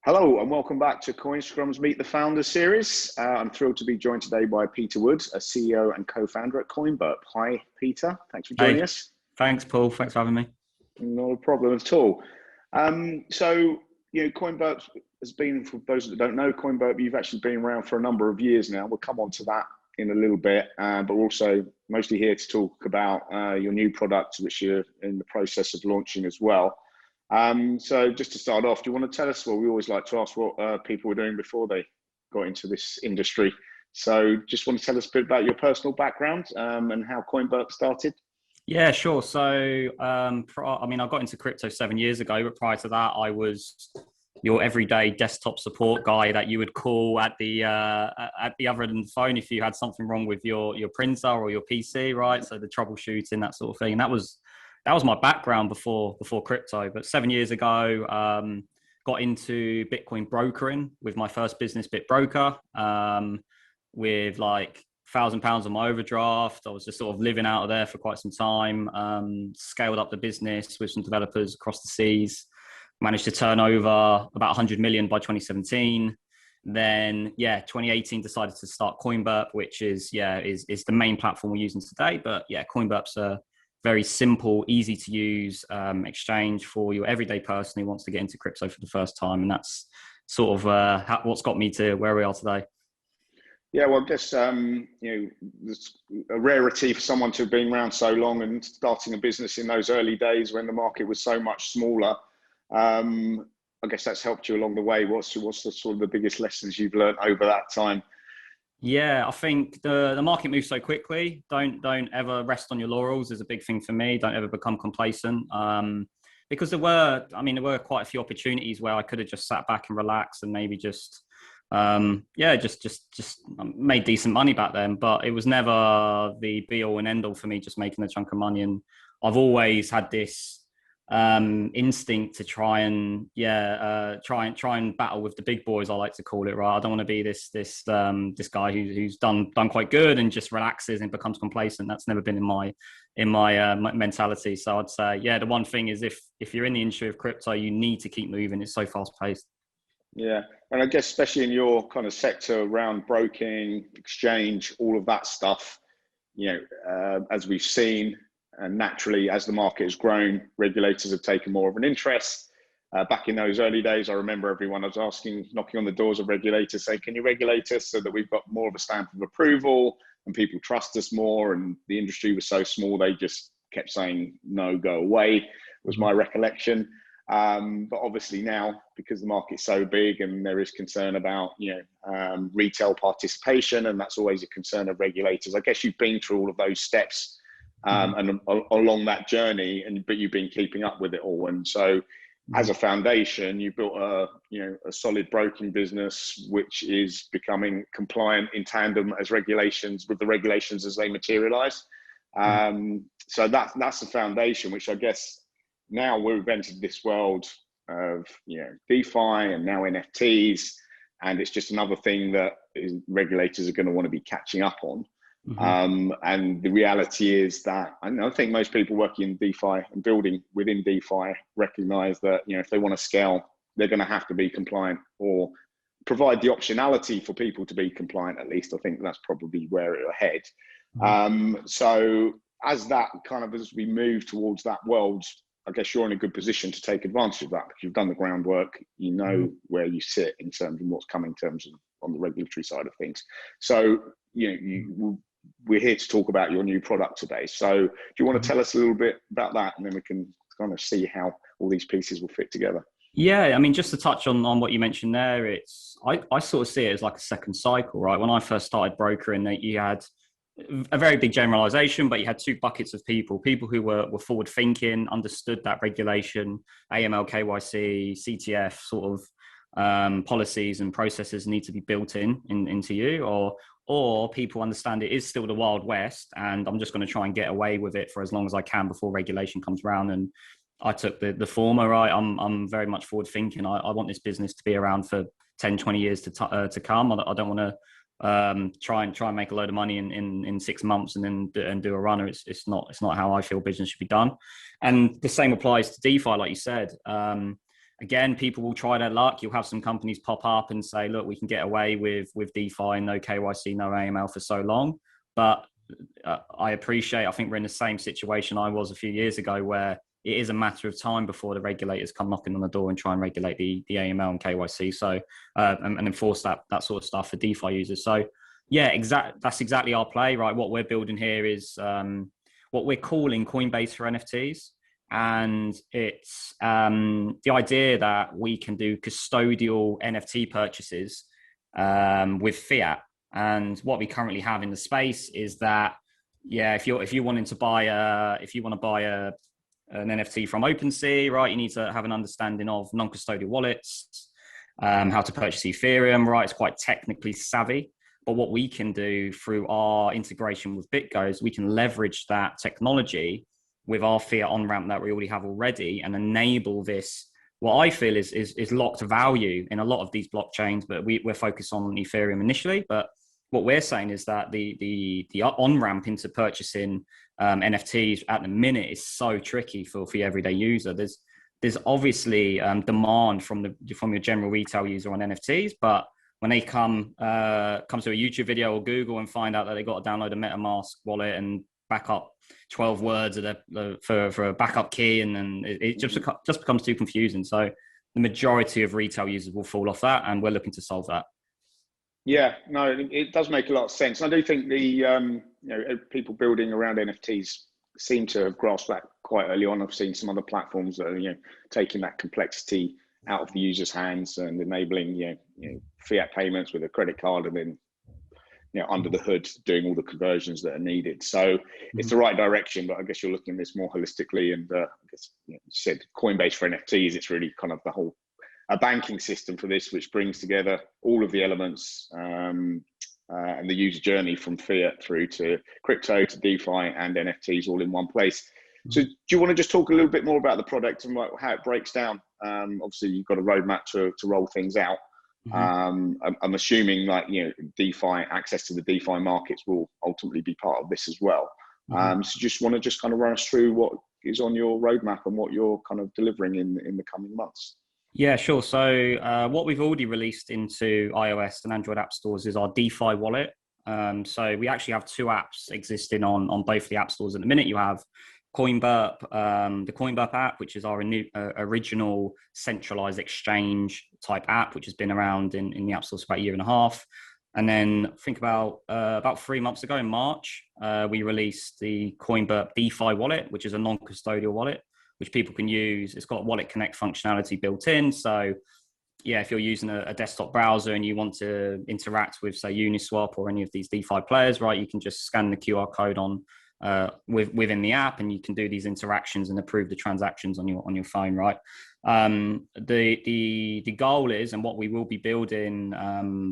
Hello and welcome back to Coinscrum's Meet the Founders series. I'm thrilled to be joined today by Peter Woods, a CEO and co-founder at CoinBurp. Hi, Peter. Thanks for joining us. Thanks, Paul. Thanks for having me. No problem at all. CoinBurp has been, for those that don't know, CoinBurp, you've actually been around for a number of years now. We'll come on to that in a little bit, but we're also mostly here to talk about your new product, which you're in the process of launching as well. So just to start off, do you want to tell us, well, we always like to ask what people were doing before they got into this industry. So just want to tell us a bit about your personal background and how CoinBurp started? Yeah, sure. So, I got into crypto 7 years ago, but prior to that, I was your everyday desktop support guy that you would call at the other end of the phone if you had something wrong with your printer or your PC, right? So the troubleshooting, that sort of thing. And that was my background before crypto. But 7 years ago, got into Bitcoin brokering with my first business, BitBroker, with like £1,000 on my overdraft. I was just sort of living out of there for quite some time. Scaled up the business with some developers across the seas. Managed to turn over about 100 million by 2017. Then, 2018 decided to start CoinBurp, which is the main platform we're using today. But CoinBurp's a very simple, easy to use exchange for your everyday person who wants to get into crypto for the first time. And that's sort of what's got me to where we are today. Yeah, well, I guess, there's a rarity for someone to have been around so long and starting a business in those early days when the market was so much smaller. I guess that's helped you along the way. What's the sort of the biggest lessons you've learned over that time? Yeah, I think the market moves so quickly. Don't ever rest on your laurels is a big thing for me. Don't ever become complacent. Because there were quite a few opportunities where I could have just sat back and relaxed and maybe just made decent money back then. But it was never the be all and end all for me just making a chunk of money. And I've always had this instinct to try and battle with the big boys, I like to call it, right? I don't want to be this guy who's done quite good and just relaxes and becomes complacent. That's never been in my mentality. So I'd say, the one thing is if you're in the industry of crypto, you need to keep moving. It's so fast paced. Yeah, and I guess especially in your kind of sector around broking, exchange, all of that stuff, as we've seen, and naturally, as the market has grown, regulators have taken more of an interest. Back in those early days, I remember everyone was knocking on the doors of regulators, saying, can you regulate us so that we've got more of a stamp of approval and people trust us more? And the industry was so small, they just kept saying, no, go away, was my recollection. But obviously now, because the market's so big and there is concern about, retail participation, and that's always a concern of regulators. I guess you've been through all of those steps and along that journey, but you've been keeping up with it all. And so as a foundation, you built a solid broking business, which is becoming compliant in tandem with the regulations as they materialize. So that's the foundation, which I guess now we've entered this world of, DeFi and now NFTs. And it's just another thing that regulators are going to want to be catching up on. And the reality is that I think most people working in DeFi and building within DeFi recognize that, if they want to scale, they're going to have to be compliant or provide the optionality for people to be compliant. At least I think that's probably where it'll head. So as we move towards that world, I guess you're in a good position to take advantage of that because you've done the groundwork, where you sit in terms of what's coming in terms of on the regulatory side of things. So, we're here to talk about your new product today. So do you want to tell us a little bit about that, and then we can kind of see how all these pieces will fit together? Yeah, just to touch on what you mentioned there, I sort of see it as like a second cycle, right? When I first started brokering, that you had a very big generalization, but you had two buckets of people who were forward thinking, understood that regulation, AML, KYC, CTF sort of policies and processes need to be built into you, or people understand it is still the Wild West and I'm just going to try and get away with it for as long as I can before regulation comes around. And I took the former, right? I'm very much forward thinking. I want this business to be around for 10, 20 years to come. I don't want to try and make a load of money in 6 months and then do a runner. It's not how I feel business should be done. And the same applies to DeFi, like you said. again, people will try their luck. You'll have some companies pop up and say, look, we can get away with DeFi and no KYC, no AML for so long. But I think we're in the same situation I was a few years ago, where it is a matter of time before the regulators come knocking on the door and try and regulate the AML and KYC, so and enforce that sort of stuff for DeFi users. So yeah, that's exactly our play, right? What we're building here is what we're calling Coinbase for NFTs, and it's the idea that we can do custodial NFT purchases with fiat. And what we currently have in the space is that, yeah, if you want to buy an NFT from OpenSea, right, you need to have an understanding of non-custodial wallets, how to purchase Ethereum, right? It's quite technically savvy. But what we can do through our integration with BitGo is we can leverage that technology with our fiat on-ramp that we already have already, and enable this, what I feel is locked value in a lot of these blockchains, but we're focused on Ethereum initially. But what we're saying is that the on-ramp into purchasing NFTs at the minute is so tricky for the everyday user. There's obviously demand from your general retail user on NFTs, but when they come to a YouTube video or Google and find out that they got to download a MetaMask wallet and back up 12 words for a backup key, and then it just becomes too confusing. So the majority of retail users will fall off that, and we're looking to solve that. Yeah, no, it does make a lot of sense. I do think the people building around NFTs seem to have grasped that quite early on. I've seen some other platforms that are taking that complexity out of the user's hands and enabling fiat payments with a credit card, and then under the hood doing all the conversions that are needed. So it's the right direction, but I guess you're looking at this more holistically. And I guess you said Coinbase for NFTs. It's really kind of a banking system for this, which brings together all of the elements and the user journey from fiat through to crypto to DeFi and NFTs all in one place. So do you want to just talk a little bit more about the product and how it breaks down? Obviously, you've got a roadmap to roll things out. I'm assuming DeFi, access to the DeFi markets will ultimately be part of this as well. So just want to just kind of run us through what is on your roadmap and what you're kind of delivering in the coming months. Yeah, sure. So what we've already released into iOS and Android app stores is our DeFi wallet. So we actually have two apps existing on both the app stores at the minute. You have CoinBurp, the CoinBurp app, which is our original centralized exchange type app, which has been around in the app stores for about a year and a half. And then I think about 3 months ago in March, we released the CoinBurp DeFi wallet, which is a non-custodial wallet, which people can use. It's got Wallet Connect functionality built in. So yeah, if you're using a desktop browser and you want to interact with, say, Uniswap or any of these DeFi players, right, you can just scan the QR code within the app, and you can do these interactions and approve the transactions on your phone, right? The goal is, and what we will be building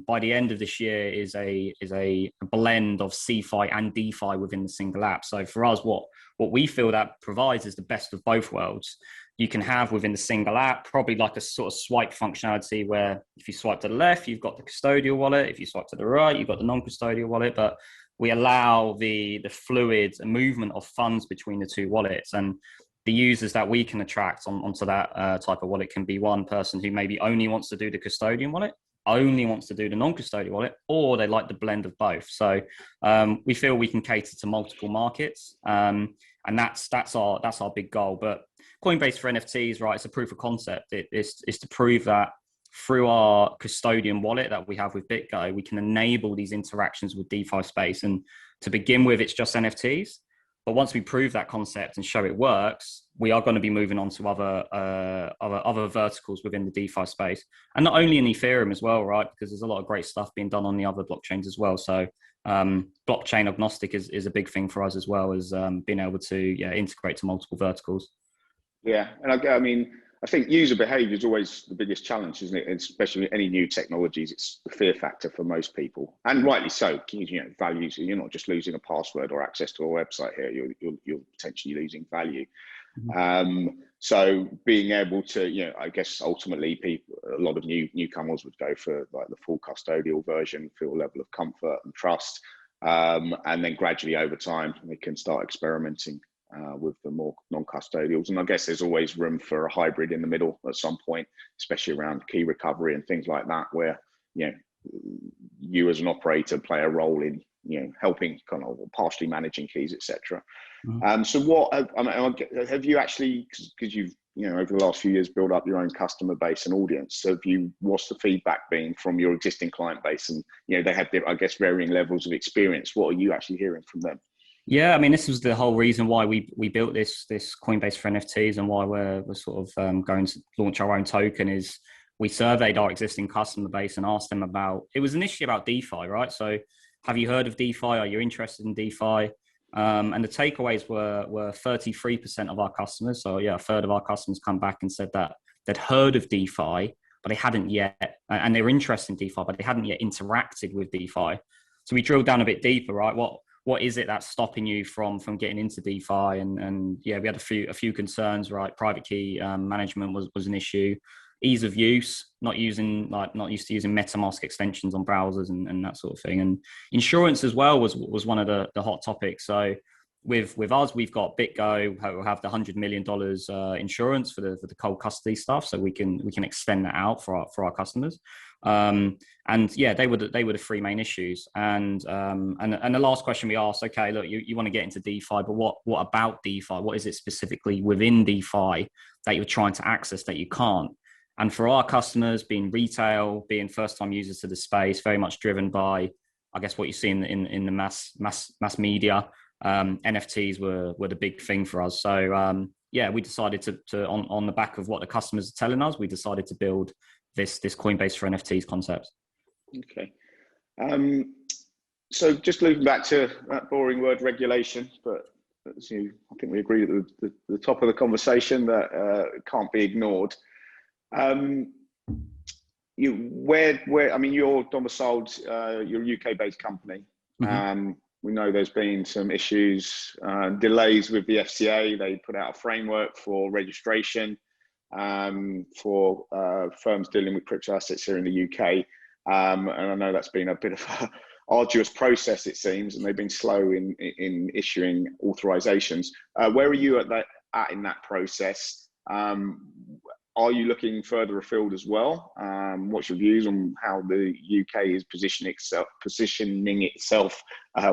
by the end of this year, is a blend of CeFi and DeFi within the single app. So for us, what we feel that provides is the best of both worlds. You can have within the single app probably like a sort of swipe functionality, where if you swipe to the left, you've got the custodial wallet. If you swipe to the right, you've got the non-custodial wallet. But we allow the fluid movement of funds between the two wallets, and the users that we can attract onto that type of wallet can be one person who maybe only wants to do the custodian wallet, only wants to do the non-custodial wallet, or they like the blend of both. So we feel we can cater to multiple markets, and that's our big goal. But Coinbase for NFTs, right? It's a proof of concept. It's to prove that through our custodian wallet that we have with BitGo, we can enable these interactions with DeFi space. And to begin with, it's just NFTs. But once we prove that concept and show it works, we are going to be moving on to other verticals within the DeFi space, and not only in Ethereum as well, right? Because there's a lot of great stuff being done on the other blockchains as well. So blockchain agnostic is a big thing for us, as well as being able to integrate to multiple verticals. Yeah, and I mean, I think user behavior is always the biggest challenge, isn't it? Especially with any new technologies, it's the fear factor for most people, and rightly so. Values. You're not just losing a password or access to a website here. You're potentially losing value. So being able to, I guess ultimately a lot of newcomers would go for like the full custodial version, feel a level of comfort and trust, and then gradually over time they can start experimenting with the more non-custodials. And I guess there's always room for a hybrid in the middle at some point, especially around key recovery and things like that, where, you know, you as an operator play a role in, you know, helping kind of partially managing keys, etc. So what have you actually, because you've, you know, over the last few years built up your own customer base and audience, so what's the feedback been from your existing client base? And, you know, they have, I guess, varying levels of experience. What are you actually hearing from them? Yeah, I mean, this was the whole reason why we built this Coinbase for NFTs, and why we're sort of going to launch our own token. Is we surveyed our existing customer base and asked them about, it was initially about DeFi, right? So have you heard of DeFi? Are you interested in DeFi? And the takeaways were 33% of our customers. So yeah, a third of our customers come back and said that they'd heard of DeFi, but they hadn't yet, and they were interested in DeFi, but they hadn't yet interacted with DeFi. So we drilled down a bit deeper, right? What is it that's stopping you from getting into DeFi? And yeah, we had a few concerns, right? Private key management was an issue. Ease of use, not used to using MetaMask extensions on browsers and that sort of thing. And insurance as well was one of the hot topics. So with us, we've got BitGo, who have the $100 million insurance for the cold custody stuff, so we can extend that out for our customers. And yeah, they were the three main issues. And the last question we asked, okay, look, you want to get into DeFi, but what about DeFi? What is it specifically within DeFi that you're trying to access that you can't? And for our customers, being retail, being first-time users to the space, very much driven by, I guess, what you see in the mass media, NFTs were the big thing for us. So yeah, we decided to on the back of what the customers are telling us, we decided to build this Coinbase for NFTs concept. Okay. So just looping back to that boring word, regulation, but as I think we agreed at the top of the conversation that it can't be ignored. I mean, you're domiciled, you're a UK-based company. Mm-hmm. We know there's been some issues, delays with the FCA. They put out a framework for registration for firms dealing with crypto assets here in the UK. And I know that's been a bit of an arduous process, it seems, and they've been slow in issuing authorizations. Where are you at in that process? Are you looking further afield as well? What's your views on how the UK is positioning itself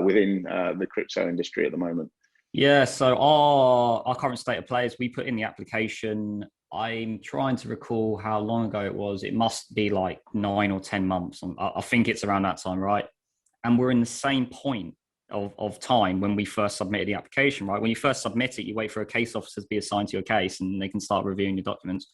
within the crypto industry at the moment? Yeah, so our current state of play is we put in the application. I'm trying to recall how long ago it was. It must be like 9 or 10 months. I think it's around that time, right? And we're in the same point of time when we first submitted the application, right? When you first submit it, you wait for a case officer to be assigned to your case and they can start reviewing your documents.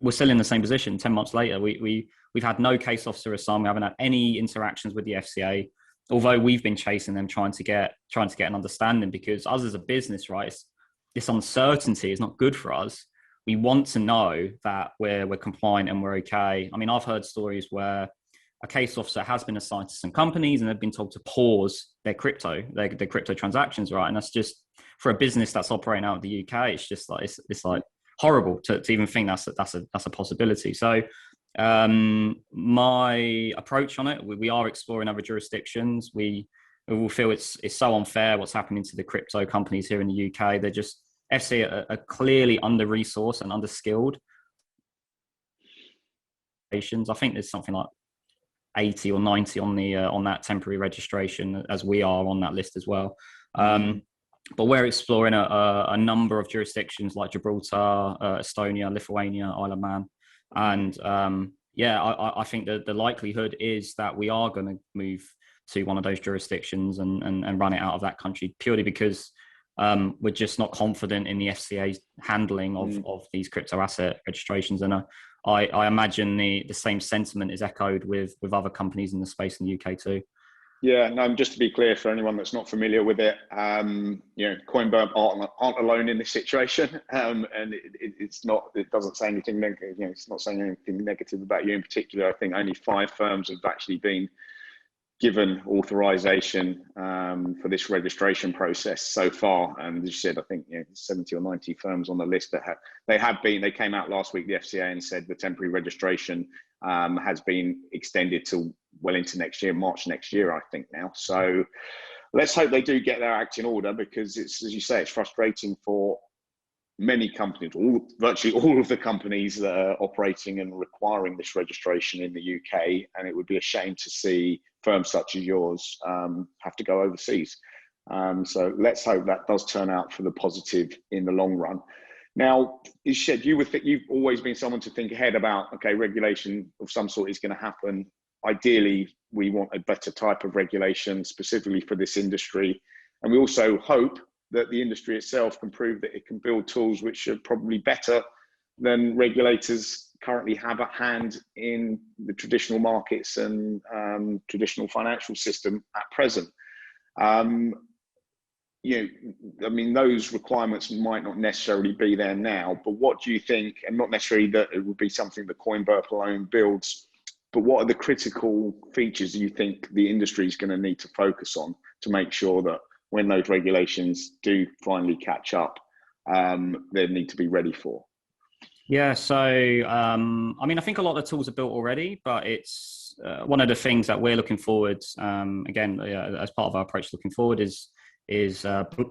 We're still in the same position 10 months later. We've had no case officer assigned. We haven't had any interactions with the FCA, although we've been chasing them, trying to get an understanding, because us as a business, right, this uncertainty is not good for us. We want to know that we're compliant and we're okay. I mean, I've heard stories where a case officer has been assigned to some companies and they've been told to pause their crypto transactions, right? And that's just, for a business that's operating out of the UK, it's just like it's like horrible to even think that's a possibility. So my approach on it, we are exploring other jurisdictions. We will feel it's so unfair what's happening to the crypto companies here in the UK. They're just, FCA are clearly under-resourced and under-skilled. I think there's something like 80 or 90 on that temporary registration, as we are on that list as well. But we're exploring a number of jurisdictions like Gibraltar, Estonia, Lithuania, Isle of Man. And yeah, I think that the likelihood is that we are going to move to one of those jurisdictions and run it out of that country, purely because we're just not confident in the FCA's handling of these crypto asset registrations. And I imagine the same sentiment is echoed with other companies in the space in the UK too. Yeah, no, just to be clear for anyone that's not familiar with it, CoinBurp aren't alone in this situation, and it doesn't say anything negative. It's not saying anything negative about you in particular. I think only 5 firms have actually been given authorization for this registration process so far, and as you said, I think 70 or 90 firms on the list that they came out last week, the FCA, and said the temporary registration has been extended to well into next year, March next year, I think now. So let's hope they do get their act in order, because it's, as you say, it's frustrating for many companies, virtually all of the companies that are operating and requiring this registration in the UK, and it would be a shame to see firms such as yours have to go overseas. So let's hope that does turn out for the positive in the long run. Now, Ished, you've always been someone to think ahead about, okay, regulation of some sort is going to happen. Ideally, we want a better type of regulation specifically for this industry. And we also hope that the industry itself can prove that it can build tools which are probably better than regulators currently have at hand in the traditional markets and traditional financial system at present. You know, I mean, those requirements might not necessarily be there now, but what do you think, and not necessarily that it would be something that CoinBurp alone builds, but what are the critical features you think the industry is going to need to focus on to make sure that when those regulations do finally catch up, they need to be ready for? Yeah, so I mean, I think a lot of the tools are built already, but it's one of the things that we're looking forward, again, as part of our approach looking forward is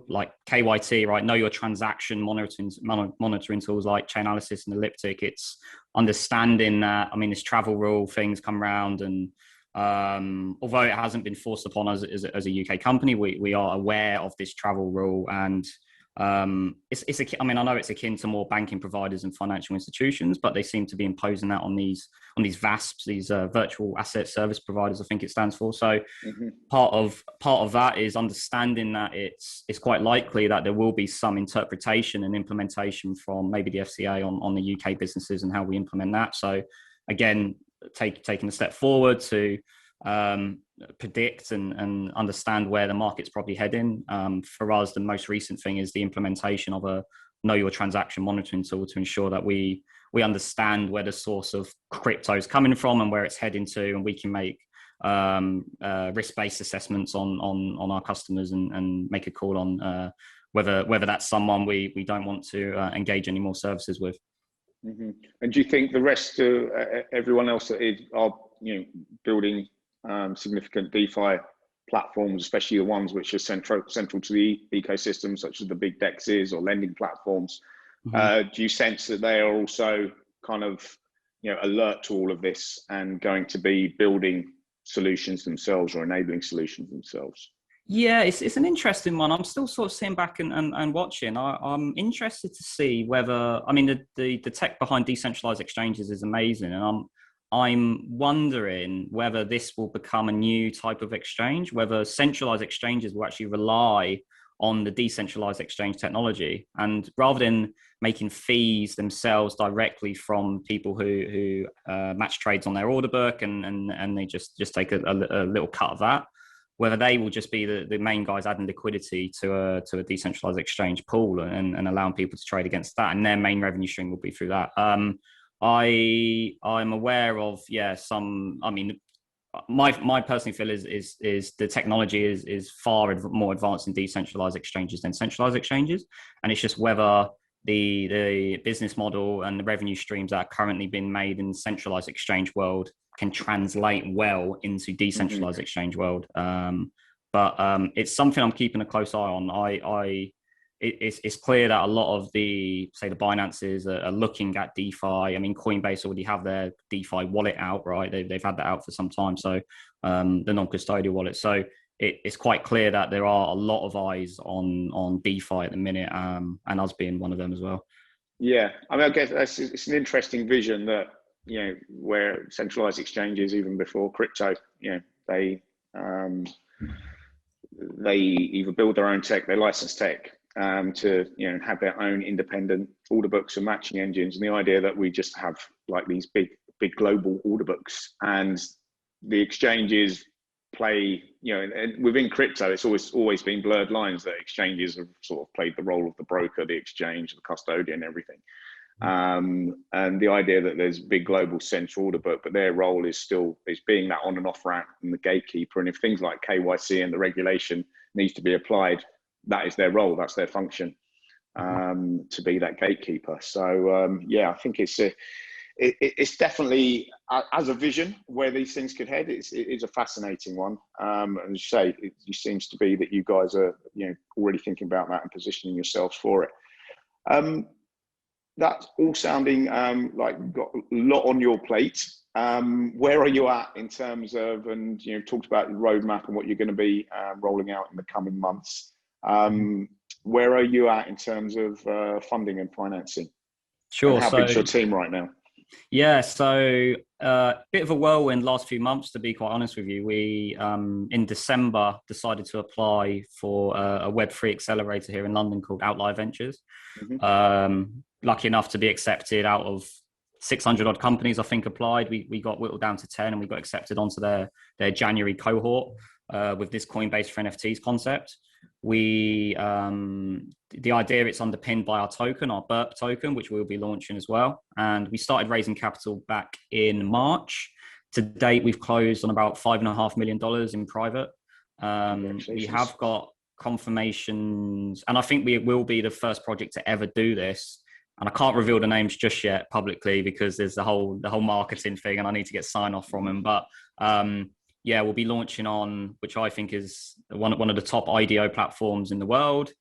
like KYT, right? Know your transaction monitoring tools like Chainalysis and Elliptic. It's understanding that, I mean, this travel rule things come around, and although it hasn't been forced upon us as a UK company, we are aware of this travel rule, and I mean, I know it's akin to more banking providers and financial institutions, but they seem to be imposing that on these VASPs, these virtual asset service providers, I think it stands for. So part of that is understanding that it's quite likely that there will be some interpretation and implementation from maybe the FCA on the UK businesses and how we implement that. So again, taking a step forward to predict and understand where the market's probably heading. For us, the most recent thing is the implementation of a know your transaction monitoring tool to ensure that we understand where the source of crypto is coming from and where it's heading to, and we can make risk-based assessments on our customers and make a call on whether that's someone we don't want to engage any more services with. And do you think the rest of everyone else that are building significant DeFi platforms, especially the ones which are central to the ecosystem, such as the big dexes or lending platforms, do you sense that they are also kind of alert to all of this and going to be building solutions themselves or enabling solutions themselves? Yeah, it's an interesting one. I'm still sort of sitting back and watching. I'm interested to see whether, I mean, the tech behind decentralized exchanges is amazing, and I'm wondering whether this will become a new type of exchange, whether centralized exchanges will actually rely on the decentralized exchange technology, and rather than making fees themselves directly from people who match trades on their order book and they just take a little cut of that, whether they will just be the main guys adding liquidity to a decentralized exchange pool and allowing people to trade against that, and their main revenue stream will be through that. I'm aware of some. I mean, my personal feel is the technology is far more advanced in decentralized exchanges than centralized exchanges, and it's just whether the business model and the revenue streams that are currently being made in the centralized exchange world can translate well into decentralized exchange world. But it's something I'm keeping a close eye on. It's clear that a lot of the Binances are looking at DeFi. I mean, Coinbase already have their DeFi wallet out, right? They've had that out for some time. So the non-custodial wallet. So it's quite clear that there are a lot of eyes on DeFi at the minute, and us being one of them as well. Yeah, I mean, I guess it's an interesting vision that, where centralized exchanges, even before crypto, they either build their own tech, they license tech, to have their own independent order books and matching engines, and the idea that we just have like these big global order books, and the exchanges play, and within crypto it's always been blurred lines that exchanges have sort of played the role of the broker, the exchange, the custodian, everything. And the idea that there's a big global central order book, but their role is being that on and off ramp and the gatekeeper, and if things like KYC and the regulation needs to be applied, that is their role, that's their function, to be that gatekeeper. So I think it's definitely as a vision where these things could head, it is a fascinating one. And as you say, it seems to be that you guys are, already thinking about that and positioning yourselves for it. That's all sounding like you've got a lot on your plate. Where are you at in terms of, and talked about the roadmap and what you're going to be rolling out in the coming months. Where are you at in terms of funding and financing? Sure. And how big's your team right now? Yeah, so bit of a whirlwind last few months, to be quite honest with you. We, in December, decided to apply for a Web3 accelerator here in London called Outlier Ventures. Lucky enough to be accepted out of 600 odd companies, I think, applied. We got whittled down to 10 and we got accepted onto their January cohort with this Coinbase for NFTs concept. The idea, it's underpinned by our token, our Burp token, which we'll be launching as well. And we started raising capital back in March. To date, we've closed on about $5.5 million in private. We have got confirmations, and I think we will be the first project to ever do this. And I can't reveal the names just yet publicly because there's the whole marketing thing, and I need to get sign off from them. But yeah, we'll be launching on, which I think is one of the top IDO platforms in the world,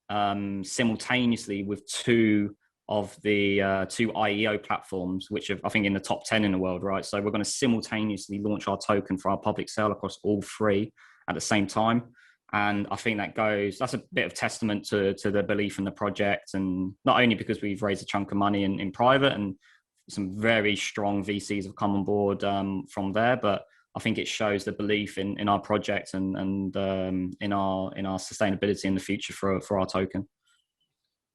simultaneously with two of the two IEO platforms, which are, I think, in the top 10 in the world, right? So we're going to simultaneously launch our token for our public sale across all three at the same time. And I think that's a bit of testament to the belief in the project. And not only because we've raised a chunk of money in private and some very strong VCs have come on board from there, but I think it shows the belief in our project and in our sustainability in the future for our token.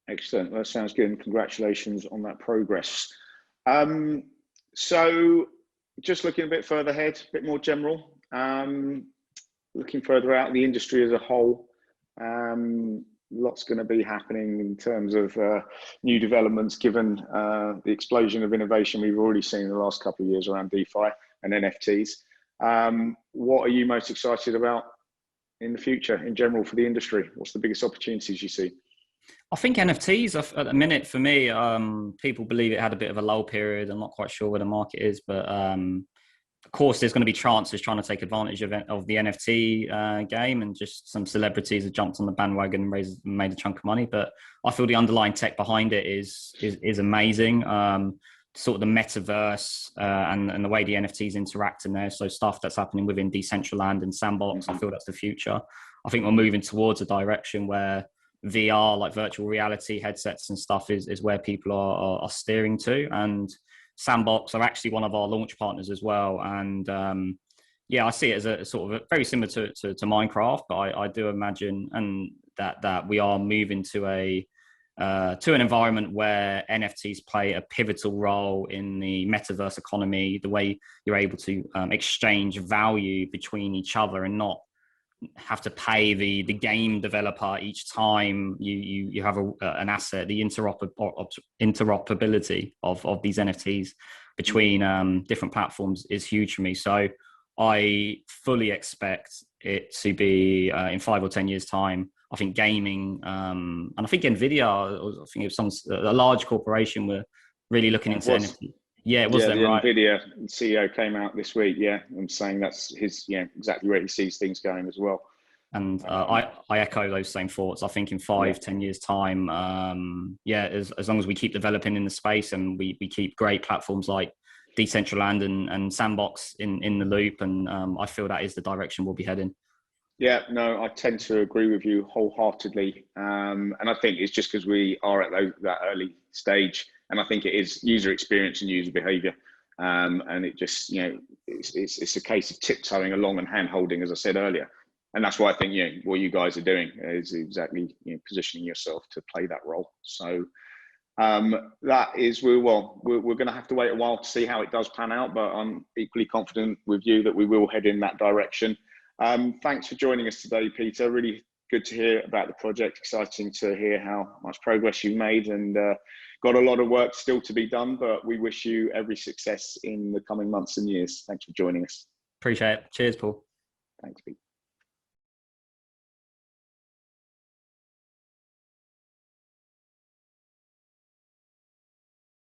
Excellent. That sounds good. And congratulations on that progress. So just looking a bit further ahead, a bit more general, looking further out the industry as a whole, lots going to be happening in terms of new developments, given the explosion of innovation we've already seen in the last couple of years around DeFi and NFTs. What are you most excited about in the future in general for the industry? What's the biggest opportunities you see? I think NFTs at the minute, for me, people believe it had a bit of a lull period. I'm not quite sure where the market is, but of course, there's going to be chances trying to take advantage of the NFT game, and just some celebrities have jumped on the bandwagon and made a chunk of money. But I feel the underlying tech behind it is amazing. Sort of the Metaverse and the way the NFTs interact in there. So stuff that's happening within Decentraland and Sandbox, I feel that's the future. I think we're moving towards a direction where VR, like virtual reality headsets and stuff, is where people are steering to. And Sandbox are actually one of our launch partners as well. And yeah, I see it as a sort of very similar to Minecraft, but I do imagine that we are moving to an environment where NFTs play a pivotal role in the metaverse economy, the way you're able to exchange value between each other and not have to pay the game developer each time you have an asset. The interoperability of these NFTs between different platforms is huge for me. So I fully expect it to be in 5 or 10 years time. I think gaming and I think Nvidia, I think it was a large corporation, were really looking into NFT. Yeah, it was them, right? Nvidia CEO came out this week, and saying that's exactly where he sees things going as well. And I echo those same thoughts. I think in 5-10 years time, as long as we keep developing in the space and we keep great platforms like Decentraland and Sandbox in the loop, and I feel that is the direction we'll be heading. Yeah, no, I tend to agree with you wholeheartedly. And I think it's just because we are at that early stage. And I think it is user experience and user behavior. And it just, it's a case of tiptoeing along and hand holding, as I said earlier. And that's why I think, what you guys are doing is exactly positioning yourself to play that role. So that is, we're going to have to wait a while to see how it does pan out, but I'm equally confident with you that we will head in that direction. Thanks for joining us today, Peter. Really good to hear about the project. Exciting to hear how much progress you made, and got a lot of work still to be done, but we wish you every success in the coming months and years. Thanks for joining us. Appreciate it. Cheers, Paul. Thanks, Pete.